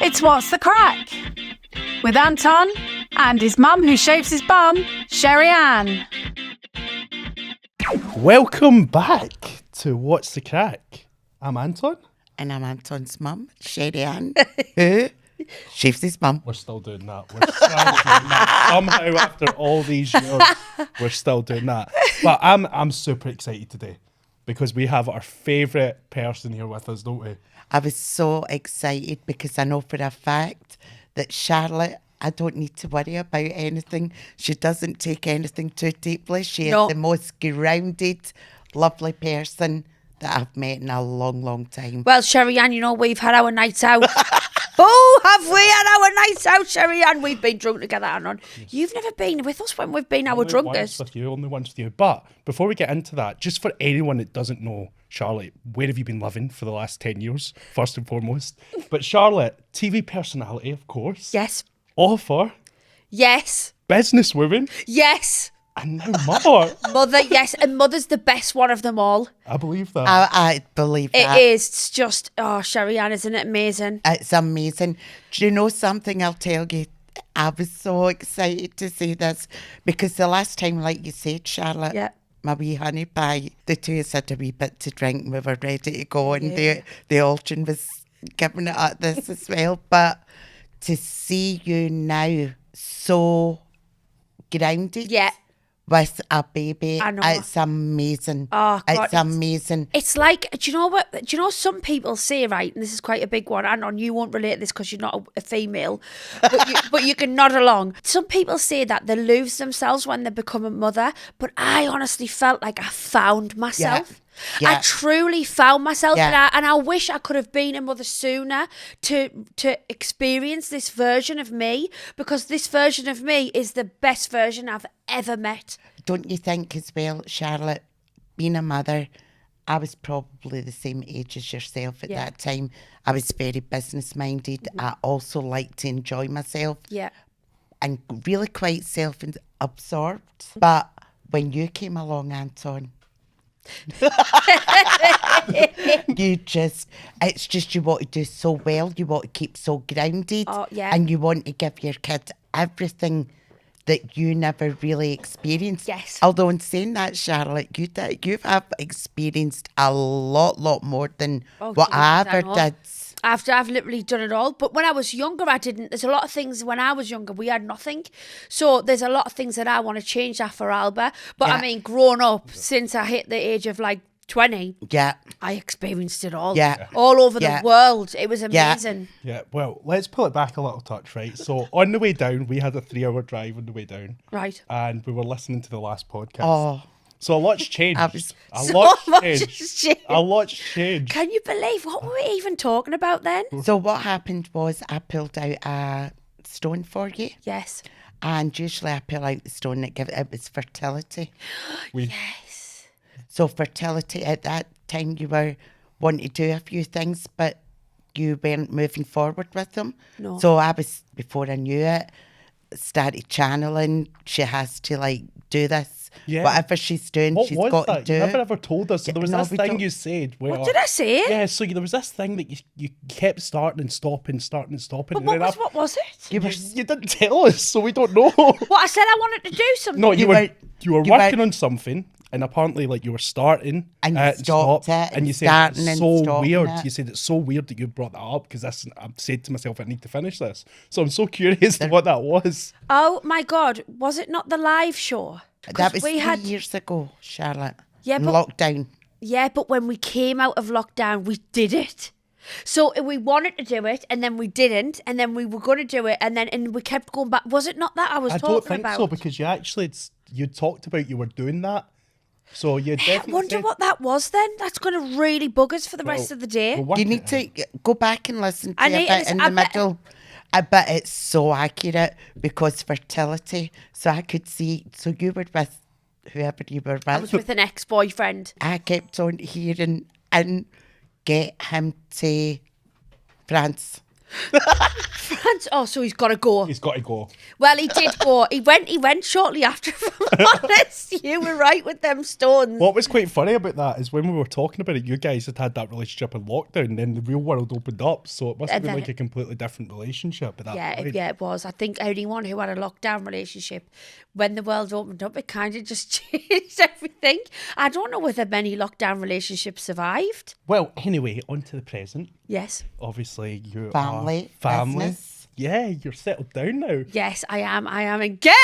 It's What's the Crack? With Anton and his mum who shaves his bum, Sherry Ann. Welcome back to What's the Crack? I'm Anton. And I'm Anton's mum, Sherry Ann, who shaves his bum. We're still doing that. We're still doing that. Somehow, after all these years, we're still doing that. But I'm super excited today because we have our favourite person here with us, don't we? I was so excited because I know for a fact that Charlotte, I don't need to worry about anything. She doesn't take anything too deeply. She is the most grounded, lovely person that I've met in a long, long time. Well, Sherry Ann, you know, we've had our nights out. Oh, have we had our nights out, Sherry Ann? We've been drunk together, Anon. You've never been with us when we've been our drunkest. Only once with you. But before we get into that, just for anyone that doesn't know, Charlotte, where have you been living for the last 10 years, first and foremost? But Charlotte, TV personality, of course. Yes. Author. Yes. Businesswoman. Yes. And now mother. Mother, yes. And mother's the best one of them all. I believe that. I believe that. It is. It's just, oh, Sherry Ann, isn't it amazing? It's amazing. Do you know something I'll tell you? I was so excited to see this because the last time, like you said, Charlotte, my wee honey pie, the two of us had a wee bit to drink and we were ready to go and the Aldrin was giving it at this as well. But to see you now so grounded with a baby, I know. it's amazing. Oh, God, it's amazing. It's like, do you know what? Do you know some people say, right, and this is quite a big one, Anon, you won't relate to this because you're not a female, but you can nod along. Some people say that they lose themselves when they become a mother, but I honestly felt like I found myself. Yeah. I truly found myself, Yeah. and I wish I could have been a mother sooner to experience this version of me, because this version of me is the best version I've ever met. Don't you think as well, Charlotte, being a mother, I was probably the same age as yourself at that time. I was very business-minded. I also liked to enjoy myself. Yeah. And really quite self-absorbed. But when you came along, Anton, it's just you want to do so well, you want to keep so grounded, and you want to give your kid everything that you never really experienced. Yes. Although in saying that, Charlotte, you have experienced a lot more than what I ever did. I've literally done it all. But when I was younger, I didn't. There's a lot of things when I was younger, we had nothing. So there's a lot of things that I want to change that for Alba. But I mean, growing up, since I hit the age of like 20, I experienced it all. All over the world. It was amazing. Yeah, well, let's pull it back a little touch, right? So on the way down, we had a 3-hour drive on the way down. Right. And we were listening to the last podcast. Oh. So a lot's changed. A lot's changed. Can you believe what were we even talking about then? So what happened was I pulled out a stone for you. Yes. And usually I pull out the stone that it was fertility. Yes. So fertility at that time you were wanting to do a few things, but you weren't moving forward with them. No. So I was, before I knew it, started channeling. She has to like do this. Yeah. Whatever she's doing, she's got to do. You never ever told us. So there was this thing you said. What did I say? Yeah, so there was this thing that you kept starting and stopping. But what was it? You didn't tell us, so we don't know. What, I said I wanted to do something. No, you were working on something, and apparently like you were starting and you stopped it, and you said it's so weird. You said it's so weird that you brought that up because I've said to myself I need to finish this. So I'm so curious to what that was. Oh my God, was it not the live show? That was 3 years ago, Charlotte. Yeah, in lockdown. Yeah, but when we came out of lockdown, we did it. So we wanted to do it, and then we didn't, and then we were going to do it, and we kept going back. Was it not that I was talking about? I don't think so, because you talked about you were doing that. So you definitely. I wonder what that was then. That's going to really bug us for the rest of the day. You need to go back and listen to it in the middle. But it's so accurate because fertility. So I could see. So you were with whoever you were with. I was with an ex-boyfriend. I kept on hearing and get him to France. France. Oh, so he's got to go. He's got to go. Well, he did go. He went shortly after, if I'm honest. You were right with them stones. What was quite funny about that is when we were talking about it, you guys had that relationship in lockdown, and then the real world opened up, so it must have been like a completely different relationship at that point. Yeah, it was. I think anyone who had a lockdown relationship, when the world opened up, it kind of just changed everything. I don't know whether many lockdown relationships survived. Well, anyway, on to the present. Yes. Obviously, you Family, are family. business. Yeah, you're settled down now. Yes, I am. I am engaged.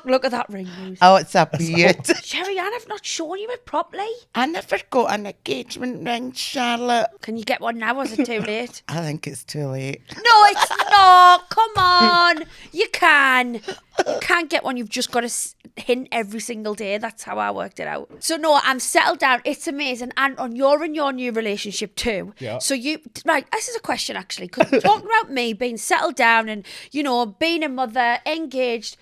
Look at that ring, Rose. Oh, it's a beaut. Sherry Ann, I've not shown you it properly. I never got an engagement ring, Charlotte. Can you get one now, or is it too late? I think it's too late. No, it's not. Come on. You can. You can't get one. You've just got to hint every single day. That's how I worked it out. So, no, I'm settled down. It's amazing. And you're in your new relationship too. Yeah. So, right, this is a question actually. Because we're talking about me being settled down and, being a mother, engaged.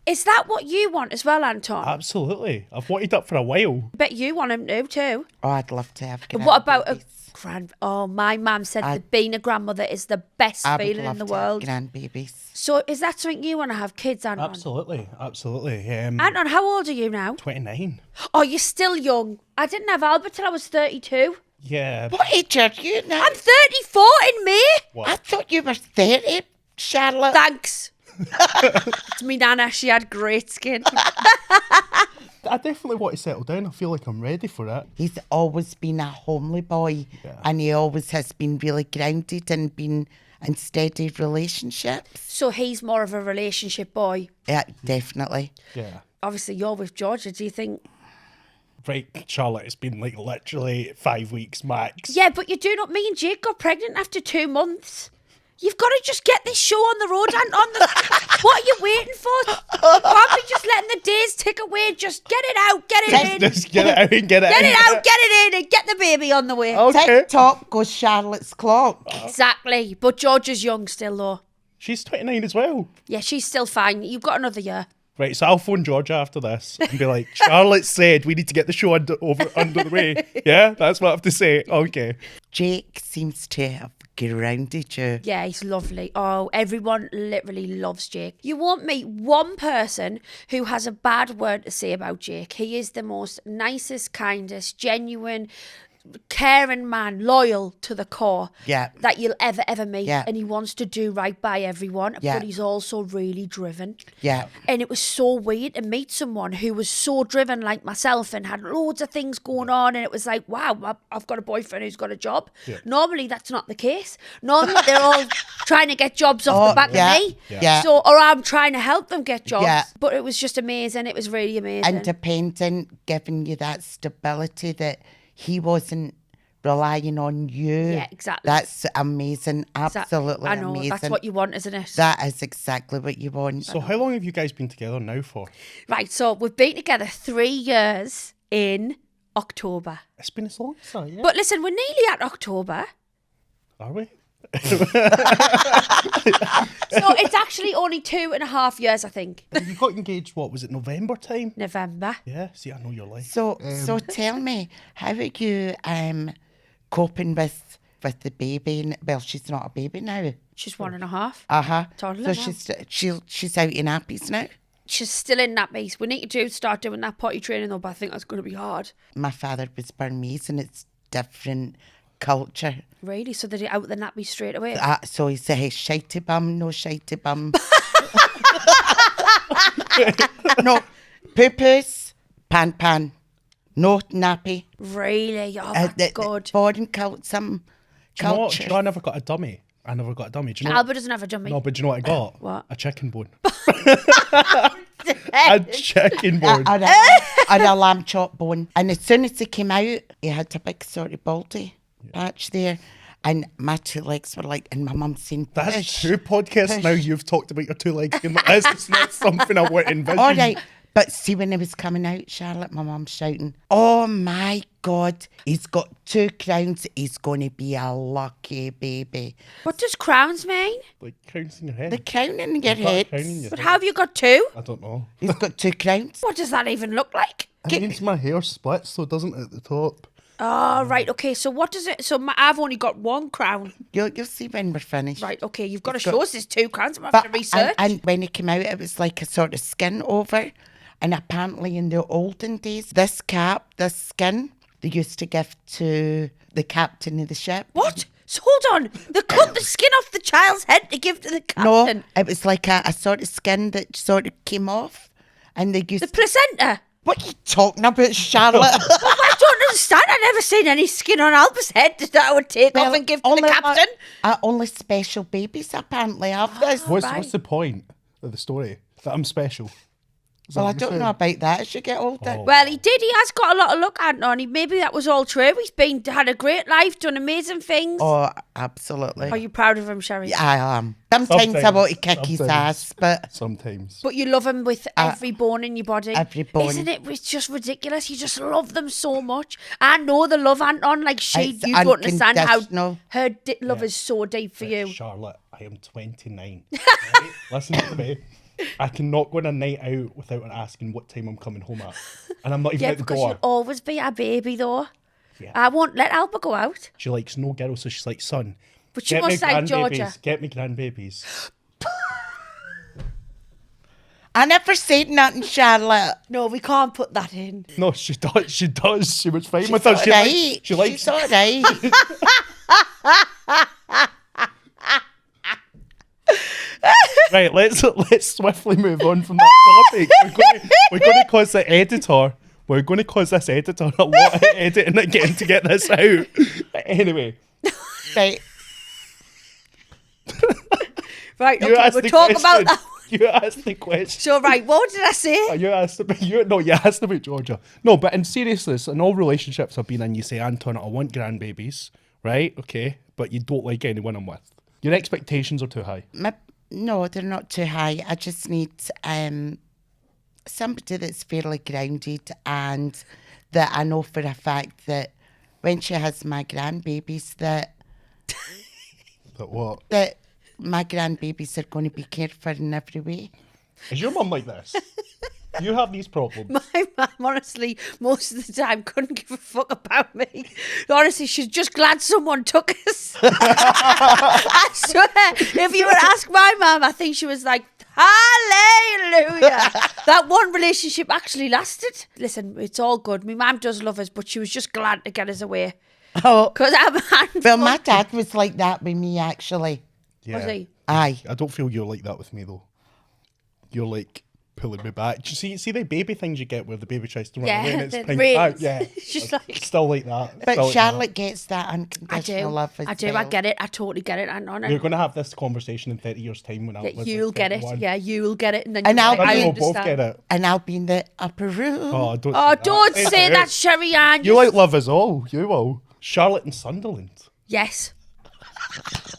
Is that what you want as well, Anton? Absolutely. I've wanted that for a while. Bet you want him to too. Oh, I'd love to have What about a grandbabies. Oh, my mum said that being a grandmother is the best I would feeling love in the to have world. grandbabies. So is that something you want to have kids, Anton? Absolutely. Anton, how old are you now? 29. Oh, you're still young. I didn't have Albert till I was 32. Yeah. What age are you now? I'm 34 in May. I thought you were 30, Charlotte. Thanks. It's me nana. She had great skin. I definitely want to settle down. I feel like I'm ready for it. He's always been a homely boy, and he always has been really grounded and been in steady relationships. So he's more of a relationship boy. Yeah, definitely. Yeah. Obviously, you're with Georgia. Do you think? Right, Charlotte, it's been like literally 5 weeks max. Yeah, but you do not. Me and Jake got pregnant after 2 months. You've got to just get this show on the road and what are you waiting for? Can't be just letting the days tick away. Just get it out, get it in. Just get it out and get it Get in. it out, get it in, and get the baby on the way. Okay. Tick-tock goes Charlotte's clock. Exactly. But Georgia's young still, though. She's 29 as well. Yeah, she's still fine. You've got another year. Right, so I'll phone Georgia after this and be like, Charlotte said we need to get the show under the way. Yeah, that's what I have to say. Okay. Jake seems to have grounded you. Yeah, he's lovely. Oh, everyone literally loves Jake. You won't meet one person who has a bad word to say about Jake. He is the most nicest, kindest, genuine, caring man, loyal to the core that you'll ever meet. Yeah. And he wants to do right by everyone, Yeah. but he's also really driven. Yeah. And it was so weird to meet someone who was so driven like myself and had loads of things going on. And it was like, wow, I've got a boyfriend who's got a job. Yeah. Normally, that's not the case. Normally, they're all trying to get jobs off the back yeah. of me. Yeah. So, or I'm trying to help them get jobs. Yeah. But it was just amazing. It was really amazing. Independent, giving you that stability that he wasn't relying on you. Yeah, exactly. That's amazing. Absolutely I know, amazing. that's what you want, isn't it? That is exactly what you want. So how long have you guys been together now for? Right, so we've been together 3 years in October. It's been as long as that, yeah. But listen, we're nearly at October. Are we? So it's actually only 2.5 years, I think. You got engaged, what, was it November time? November. Yeah, see, I know your life. So tell me, how are you coping with the baby? Well, she's not a baby now. She's 1.5. Uh-huh. Toddler So now. she's out in nappies now. She's still in nappies. We need to start doing that potty training though, but I think that's going to be hard. My father was Burmese and it's different culture. Really? So they're out the nappies straight away? So he said, hey, shitey bum, no shitey bum. No, poo-poos, pan, no nappy. Really? Oh, that's good. Foreign some Do you know what? culture. Do you know I never got a dummy? Do you know Albert doesn't have a dummy. No, but do you know what I got? What? A chicken bone. A chicken bone. And a lamb chop bone. And as soon as he came out, he had a big sort of baldy patch there. And my 2 legs were like, and my mum saying, That's push. 2 podcasts now you've talked about your 2 legs. It's not something I want to envision. All right. But see, when he was coming out, Charlotte, my mum shouting, oh my God, he's got 2 crowns. He's going to be a lucky baby. What does crowns mean? Like crowns in your head. The crown in your You've got a head. crown in your But head. how have you got 2? I don't know. He's got 2 crowns. What does that even look like? It means my hair splits, so it doesn't at the top. Oh, right. Okay. So what does it? So I've only got one crown. You'll see when we're finished. Right. Okay. You've got to show us there's 2 crowns. I'm going to But have to research. and when it came out, it was like a sort of skin over, and apparently in the olden days, this skin, they used to give to the captain of the ship. What? So hold on. They cut the skin off the child's head to give to the No, captain. it was like a sort of skin that sort of came off, and they used. The placenta. What are you talking about, Charlotte? I don't understand. I never seen any skin on Alba's head that I would take off and give to the captain. Only special babies apparently have this. What's the point of the story? That I'm special. Is that Well, I what you're don't know saying? about that as you get older. Oh. Well, he did. He has got a lot of luck, Anton. Maybe that was all true. He's had a great life, done amazing things. Oh, absolutely. Are you proud of him, Sherry? I am. Sometimes I want to kick his Sometimes. ass, but Sometimes. But you love him with every bone in your body. every bone. Isn't it? It's just ridiculous. You just love them so much. I know the love, Anton. Like It's you don't understand how unconditional. her love is so deep for you. Charlotte, I am 29. Right? Listen to me. I cannot go on a night out without asking what time I'm coming home at. And I'm not even Yeah, at the because door. you'll always be a baby, though. Yeah. I won't let Alba go out. She likes no girls, so she's like, son, But she get me must like grandbabies. Georgia. Get me grandbabies. I never said nothing, Charlotte. No, we can't put that in. No, she does. She does. She was fine with us. She's She likes. She's all right. Right, let's swiftly move on from that topic. We're going to cause the editor. We're going to cause this editor a lot of editing again to get this out. Anyway, Right. Right, you okay, asked we'll the talk question. about that. You asked the question. So, right, what did I say? You asked about you asked about Georgia. No, but in seriousness, in all relationships I've been in, you say, Anton, I want grandbabies, right? Okay, but you don't like anyone I'm with. Your expectations are too high. No, they're not too high. I just need somebody that's fairly grounded and that I know for a fact that when she has my grandbabies that But what? that my grandbabies are going to be cared for in every way. Is your mum like this? You have these problems. My mum, honestly, most of the time couldn't give a fuck about me. Honestly, she's just glad someone took us. I swear, if you were to ask my mum, I think she was like, hallelujah. That one relationship actually lasted. Listen, it's all good. My mum does love us, but she was just glad to get us away. Oh, Because I'm a handful. well, my dad was like that with me, actually. Was he? Aye. I don't feel you're like that with me though. You're like pulling me back. Do you see the baby things you get where the baby tries to run away and Yeah, it's the pinned reins. back? Yeah. It's just like... Still like that. But Still like Charlotte gets that I unconditional do. love as I do. well. I get it. I totally get it. And on that. We're going to have this conversation in 30 years' time when I'll you'll get it. Yeah, you'll get it. And then And you'll I'll be like, be- I we'll understand. both get it. And I'll be in the upper room. Oh, don't Oh, say that. don't say that, Sherry Ann. You like love us all. You will. Charlotte and Sunderland. Yes.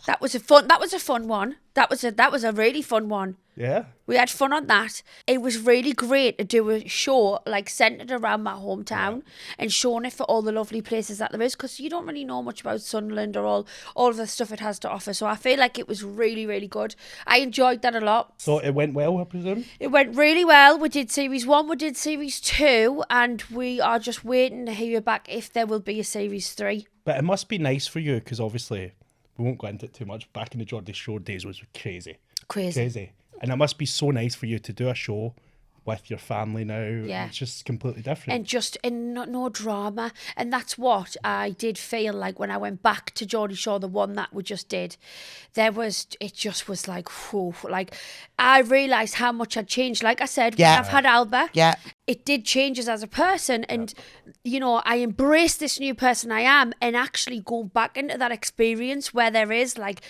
That was a fun one. That was a really fun one. Yeah. We had fun on that. It was really great to do a show like centered around my hometown and showing it for all the lovely places that there is, because you don't really know much about Sunderland or all of the stuff it has to offer. So I feel like it was really, really good. I enjoyed that a lot. So it went well, I presume? It went really well. We did series 1, we did series 2, and we are just waiting to hear back if there will be a series 3. But it must be nice for you because obviously we won't go into it too much. Back in the Geordie Shore days was crazy. Crazy. And it must be so nice for you to do a show with your family now. Yeah. It's just completely different. And no drama. And that's what I did feel like when I went back to Geordie Shore, the one that we just did. It just was like, whew, like I realised how much I'd changed. Like I said, when I've had Alba, it did change us as a person. And, you know, I embraced this new person I am, and actually go back into that experience where there is like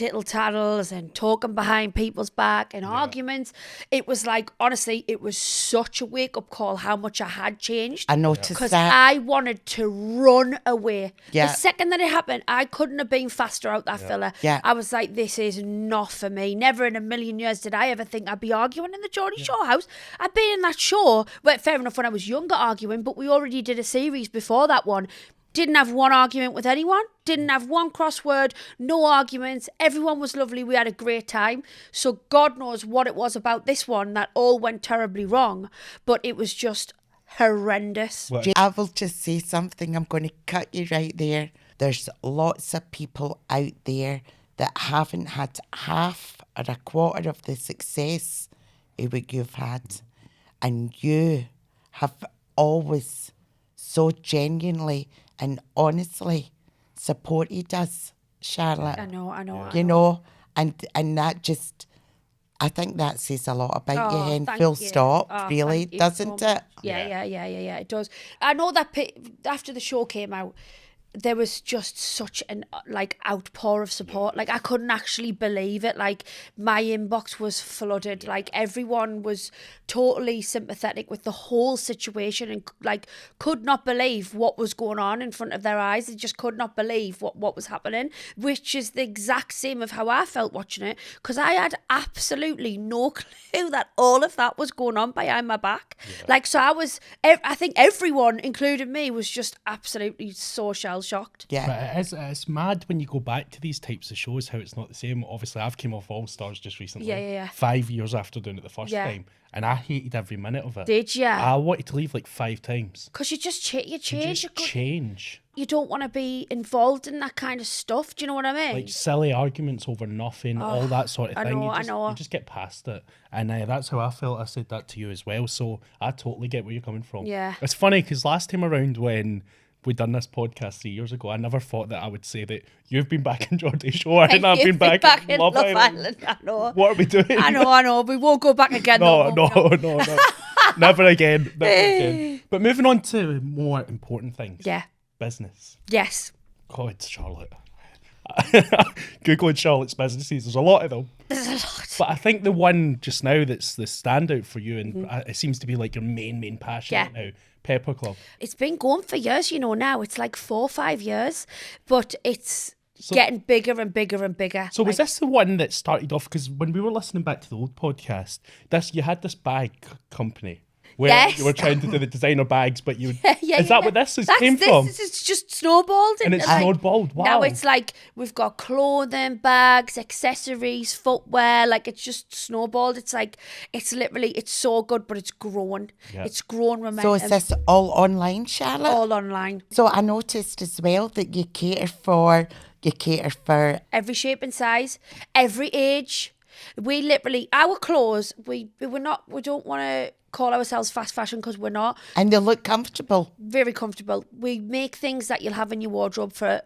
tittle-tattles and talking behind people's back and arguments. It was like, honestly, it was such a wake-up call how much I had changed. I noticed Because that. I wanted to run away. Yeah. The second that it happened, I couldn't have been faster out that fella. Yeah. I was like, this is not for me. Never in a million years did I ever think I'd be arguing in the Geordie Shore house. I'd been in that show, well, fair enough, when I was younger arguing, but we already did a series before that one. Didn't have one argument with anyone. Didn't have one crossword. No arguments. Everyone was lovely. We had a great time. So God knows what it was about this one that all went terribly wrong. But it was just horrendous. What? I will just say something. I'm going to cut you right there. There's lots of people out there that haven't had half or a quarter of the success of what you've had. And you have always so genuinely and honestly supported us, Charlotte. I know. You know, and that just, I think that says a lot about you, hen. Thank Full you. stop, Oh, really, thank you doesn't so it? much. Yeah, it does. I know that after the show came out, there was just such an outpour of support. Like, I couldn't actually believe it. Like, my inbox was flooded. Like, everyone was totally sympathetic with the whole situation and could not believe what was going on in front of their eyes. They just could not believe what was happening, which is the exact same of how I felt watching it, because I had absolutely no clue that all of that was going on behind my back. So I think everyone, including me, was just absolutely so shell-shocked. Yeah. But it's mad when you go back to these types of shows how it's not the same. Obviously, I've came off All Stars just recently. Yeah. 5 years after doing it the first Yeah. time, and I hated every minute of it. Did ya? I wanted to leave like 5 times. Because you just you change. Change. You don't want to be involved in that kind of stuff. Do you know what I mean? Like silly arguments over nothing, all that sort of I thing. know, I You know. just get past it. And that's how I felt. I said that to you as well. So I totally get where you're coming from. Yeah. It's funny because last time around when we done this podcast 3 years ago, I never thought that I would say that you've been back in Geordie Shore and I've been back in Love Island. I know. What are we doing? I know. We won't go back again. No. though. Never again. Never again. But moving on to more important things. Yeah. Business. Yes. God, Charlotte. Googling Charlotte's businesses, there's a lot of them. There's a lot. But I think the one just now that's the standout for you, and it seems to be like your main passion right now, Pepper Club. It's been going for years, now. It's like 4 or 5 years, but it's getting bigger and bigger and bigger. So was this the one that started off, because when we were listening back to the old podcast, you had this bag company where Yes. you were trying to do the designer bags, but you Yeah, is that what this came That's from? This is just snowballed. And it's into, snowballed, wow. Now it's like we've got clothing, bags, accessories, footwear. Like, it's just snowballed. It's like, it's so good, but it's grown. Yeah. It's grown momentum. So is this all online, Charlotte? all online. So I noticed as well that you cater for Every shape and size, every age. We literally, our clothes, we don't want to call ourselves fast fashion because we're not. and they look comfortable. Very comfortable. We make things that you'll have in your wardrobe for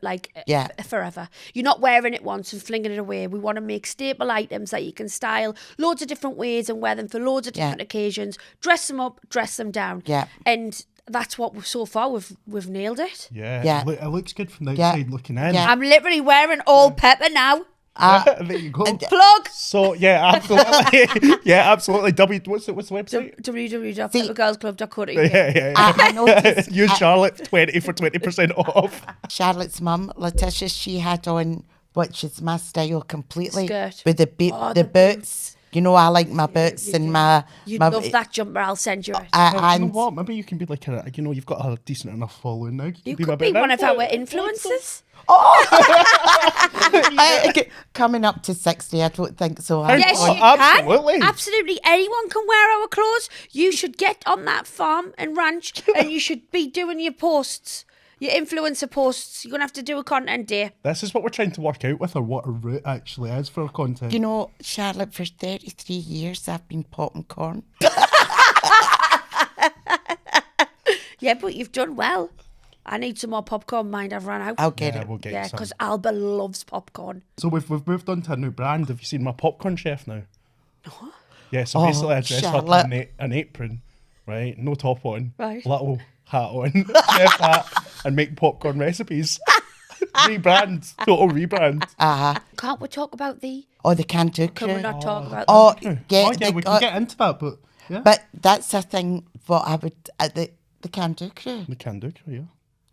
forever. You're not wearing it once and flinging it away. We want to make staple items that you can style loads of different ways and wear them for loads of different occasions. Dress them up, dress them down. Yeah. And that's what we've nailed it. Yeah. It looks good from the outside looking in. Yeah. I'm literally wearing all pepper now. There you go. Plug. So yeah, absolutely. Yeah, absolutely. What's the website? www.peppergirlsclub.co.uk. Yeah. I noticed Use Charlotte 20 for 20% off. Charlotte's mum, Letitia, she had on, which is my style completely, Skirt. with the the boots. You know, I like my boots and my. You'd my, love that jumper. I'll send you it. You know and what? Maybe you can be like you've got a decent enough following now. You my could be bit one of our influencer. influencers. coming up to 60, I don't think so. Yes, Oh, you absolutely. can. Absolutely. Anyone can wear our clothes. You should get on that farm and ranch and you should be doing your posts, your influencer posts. You're going to have to do a content day. This is what we're trying to work out with, or what a route actually is for our content. You know, Charlotte, for 33 years I've been popping corn. Yeah, but you've done well. I need some more popcorn. Mind, I've run out. I'll get it. We'll get Yeah, you some. because Alba loves popcorn. So we've moved on to a new brand. Have you seen my popcorn chef now? Yeah, so basically I dressed up Charlotte. in an apron, right? No top on, Right. little hat on, chef hat, and make popcorn recipes. Rebrand, total rebrand. Can't we talk about the... Oh, the can-do Can we crew. not talk about Oh, them? yeah, We can get into that, but yeah. But that's a thing. What I would the can-do crew. We can do, yeah.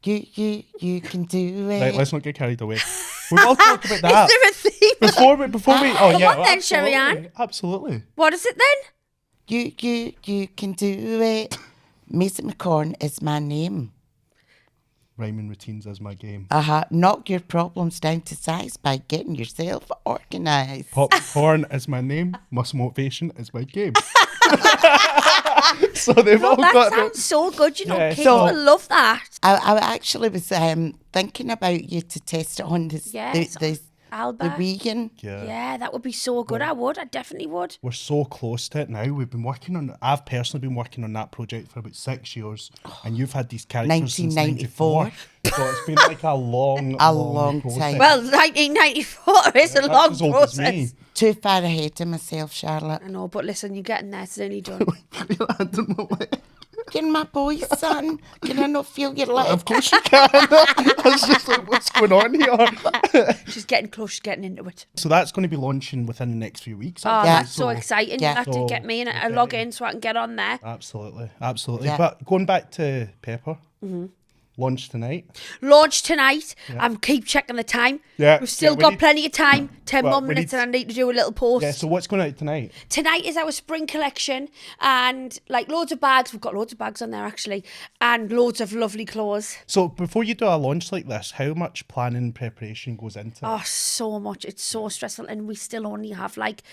You can do it. Right, let's not get carried away. We will talk about that. Is there a theme? Before we, oh yeah, on then, absolutely, Sherry-Ann. absolutely. What is it then? You can do it. Maisie McCorn is my name. Rhyming routines is my game. Knock your problems down to size by getting yourself organised. Popcorn is my name. Muscle motivation is my game. So they've all that got sounds so good, you know. Yeah, Kids so- will love that. I actually was thinking about you to test it on Yes, the Alba. vegan. Yeah, that would be so good. I definitely would. We're so close to it now. I've personally been working on that project for about 6 years, and you've had these characters since 1994. 94. So it's been like a long time. process. Well, 1994 is a That's long as old as me. process. Too far ahead of myself, Charlotte. I know, but listen, you're getting there. It's nearly done. Can my boy, son? Can I not feel your love? Of course you can. I was just like, what's going on here? She's getting close. She's getting into it. So that's going to be launching within the next few weeks. Oh, actually. that's so exciting. Yeah. You have to get me in a log in so I can get on there. Absolutely. Yeah. But going back to Pepper, launch tonight. Launch tonight. I'm keep checking the time. Yeah. We've still Yeah, we got need- plenty of time. 10 Well, more we minutes need- and I need to do a little post. Yeah, so what's going out tonight? Tonight is our spring collection and like loads of bags. We've got loads of bags on there actually and loads of lovely clothes. So before you do a launch like this, how much planning and preparation goes into it? Oh, so much. It's so stressful and we still only have like...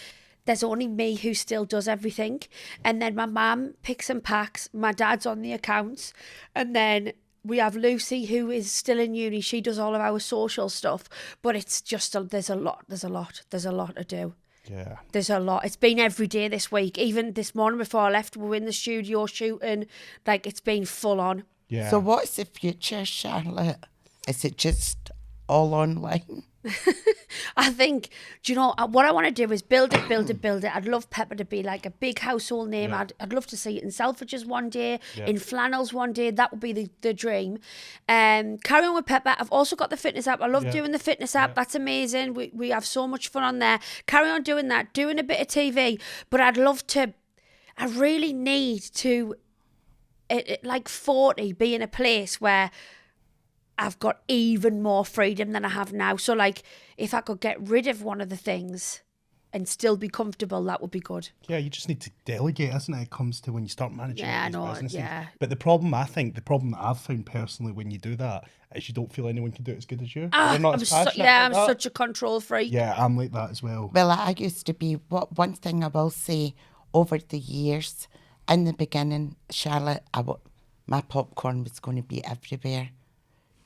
There's only me who still does everything. And then my mum picks and packs. My dad's on the accounts. And then we have Lucy, who is still in uni. She does all of our social stuff. But it's just, there's a lot to do. Yeah. There's a lot. It's been every day this week. Even this morning before I left, we were in the studio shooting. Like, it's been full on. Yeah. So what's the future, Charlotte? Is it just all online? I think, do you know, what I want to do is build it. I'd love Pepper to be like a big household name. Yeah. I'd love to see it in Selfridges one day, Yeah. in flannels one day. That would be the dream. Carry on with Pepper. I've also got the fitness app. I love doing the fitness app. That's amazing. We have so much fun on there. Carry on doing that, doing a bit of TV. But I really need to, like 40, be in a place where I've got even more freedom than I have now. So, like, if I could get rid of one of the things and still be comfortable, that would be good. Yeah, you just need to delegate, isn't it? It comes to when you start managing Yeah, I these know, businesses. yeah. But the problem that I've found personally when you do that is you don't feel anyone can do it as good as you. Ah, They're not I'm as passionate I'm like that. such a control freak. Yeah, I'm like that as well. Well, I used to be, one thing I will say, over the years, in the beginning, Charlotte, my popcorn was going to be everywhere.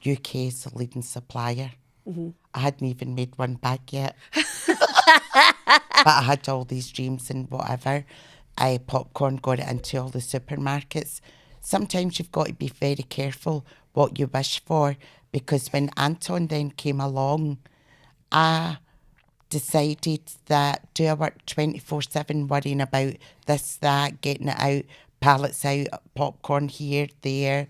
UK's the leading supplier. Mm-hmm. I hadn't even made one bag yet. But I had all these dreams and whatever. Popcorn got it into all the supermarkets. Sometimes you've got to be very careful what you wish for, because when Anton then came along, I decided that do I work 24/7 worrying about this, that, getting it out, pallets out, popcorn here, there.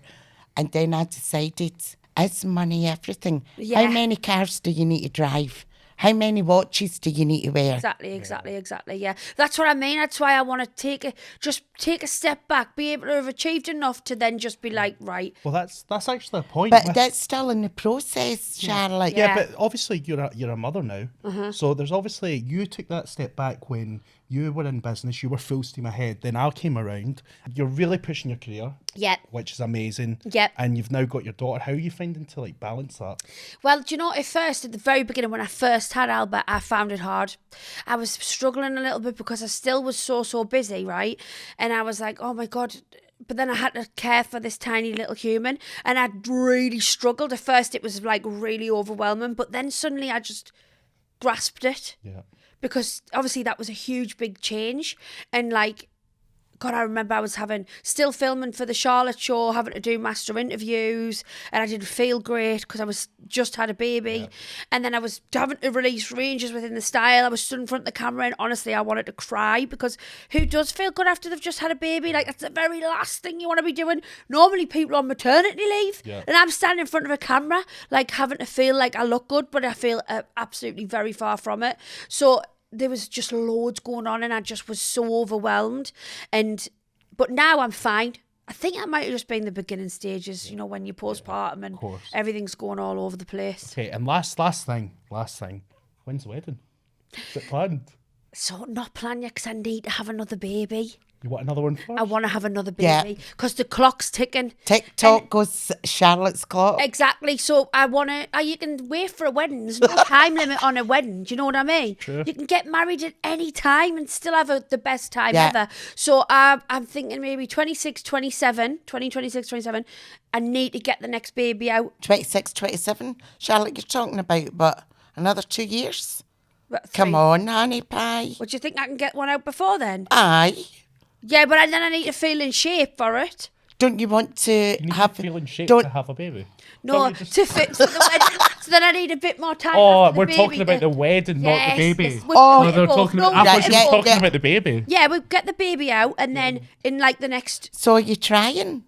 And then I decided, is money everything? Yeah. How many cars do you need to drive? How many watches do you need to wear? Exactly. Yeah, that's what I mean. That's why I want to take a step back, be able to have achieved enough to then just be like, right. Well, that's actually a point. But that's still in the process, Charlotte. Yeah, Yeah. but obviously you're a mother now. So there's obviously, you took that step back when you were in business, you were full steam ahead. Then I came around. You're really pushing your career. Yep. Which is amazing. Yep. And you've now got your daughter. How are you finding to like balance that? Well, do you know, at the very beginning, when I first had Albert, I found it hard. I was struggling a little bit because I still was so busy, right? And I was like, oh my God. But then I had to care for this tiny little human. And I really struggled. At first, it was like really overwhelming. But then suddenly I just grasped it. Yeah. Because obviously that was a huge, big change. And like, God, I remember I was still filming for the Charlotte show, having to do master interviews, and I didn't feel great because I was just had a baby. Yeah. And then I was having to release ranges within the style. I was stood in front of the camera and honestly, I wanted to cry, because who does feel good after they've just had a baby? Like, that's the very last thing you want to be doing. Normally people on maternity leave, Yeah. and I'm standing in front of a camera, like having to feel like I look good, but I feel absolutely very far from it. So there was just loads going on and I just was so overwhelmed. But now I'm fine. I think that might have just been the beginning stages, you know, when you postpartum and course. everything's going all over the place. Okay, and last thing. When's the wedding? Is it planned? So not plan yet because I need to have another baby. You want another one first? I want to have another Yeah. baby because the clock's ticking. TikTok goes Charlotte's clock. Exactly. So I want to. You can wait for a wedding. There's no time limit on a wedding. Do you know what I mean? True. You can get married at any time and still have the best time Yeah. ever. So I'm thinking maybe 26, 27, 2026, 27. I need to get the next baby out. 26, 27. Charlotte, you're talking about, but another 2 years? What, Come 3? on, honey pie. What, do you think I can get one out before then? Aye. Yeah, but then I need to feel in shape for it. Don't you want to You need have... to feel in shape don't- to have a baby. No, Don't you just- to fit for the wedding. So then I need a bit more time. Oh, after the we're baby talking about to- the wedding, not Yes, the baby. yes, we're Oh, No, they're both. talking No, about, I Yeah, thought you yeah, were talking yeah. about the baby. Yeah, we'll get the baby out and then in like the next... So are you trying?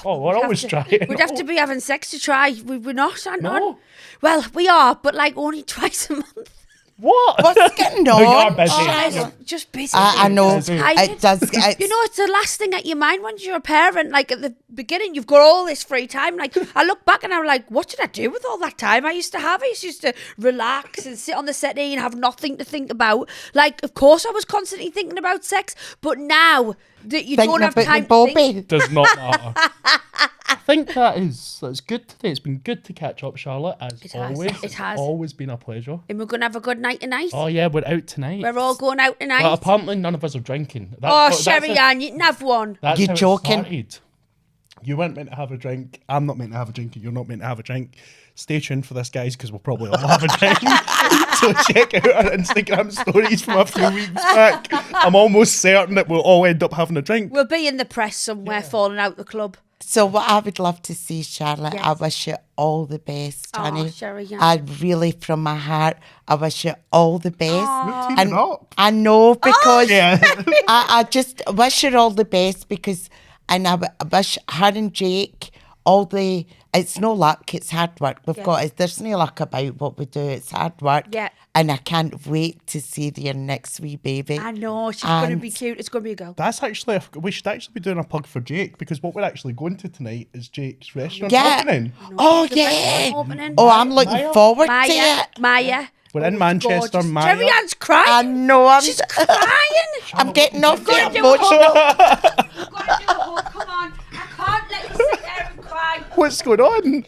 Oh, we're always trying. We'd have to be having sex to try. We're not, Anton. No. Well, we are, but like only twice a month. What? What's getting No, on? you are busy. Oh, just busy. I know. Busy. It does. You know, it's the last thing at your mind once you're a parent. Like at the beginning, you've got all this free time. Like I look back and I'm like, what did I do with all that time I used to have? I used to relax and sit on the settee and have nothing to think about. Like, of course, I was constantly thinking about sex, but now that you Thinking don't have about time the to think. Bobby. Does not matter. I think that's good today. It's been good to catch up, Charlotte, as It has, always. it has. Always been a pleasure. And we're gonna have a good night tonight. Oh yeah, we're out tonight. We're all going out tonight. But apparently none of us are drinking. Oh, that's Sherry how- Ann, you can have one. That's You how it joking? started. You weren't meant to have a drink. I'm not meant to have a drink. And you're not meant to have a drink. Stay tuned for this, guys, because we'll probably all have a drink. So check out our Instagram stories from a few weeks back. I'm almost certain that we'll all end up having a drink. We'll be in the press somewhere, falling out the club. So what I would love to see, Charlotte, Yes. I wish you all the best, Oh, honey. Sherry, yeah. I really, from my heart, I wish you all the best. We're teaming up. I know because Yeah. I just wish her all the best because and I wish her and Jake all the. It's no luck. It's hard work. We've Yeah. got. There's no luck about what we do. It's hard work. Yeah. And I can't wait to see their next wee baby. I know, she's going to And- be cute. It's going to be a girl. That's actually, we should actually be doing a plug for Jake because what we're actually going to tonight is Jake's restaurant Yeah. opening. Oh The yeah. restaurant opening. Oh, I'm looking Maya? forward to Maya, it. Maya. We're in Manchester, Gorgeous. Maya. Sherry Ann's I crying. know. She's crying. I'm getting off the Go and do a emotional. hug. Go and do a hug. Come on. I can't let you sit there and cry. What's going on?